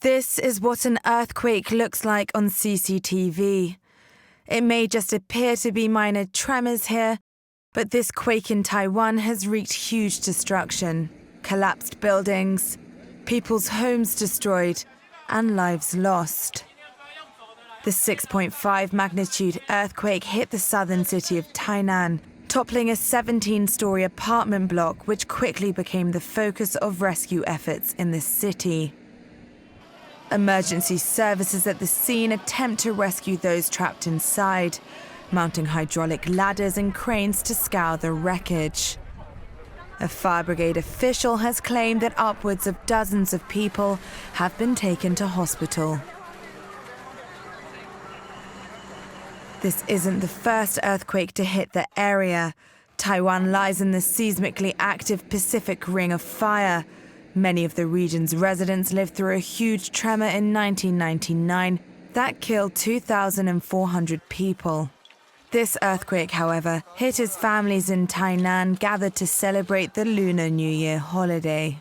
This is what an earthquake looks like on CCTV. It may just appear to be minor tremors here, but this quake in Taiwan has wreaked huge destruction, collapsed buildings, people's homes destroyed, and lives lost. The 6.5 magnitude earthquake hit the southern city of Tainan, toppling a 17-story apartment block, which quickly became the focus of rescue efforts in the city. Emergency services at the scene attempt to rescue those trapped inside, mounting hydraulic ladders and cranes to scour the wreckage. A fire brigade official has claimed that upwards of dozens of people have been taken to hospital. This isn't the first earthquake to hit the area. Taiwan lies in the seismically active Pacific Ring of Fire. Many of the region's residents lived through a huge tremor in 1999 that killed 2,400 people. This earthquake, however, hit as families in Tainan gathered to celebrate the Lunar New Year holiday.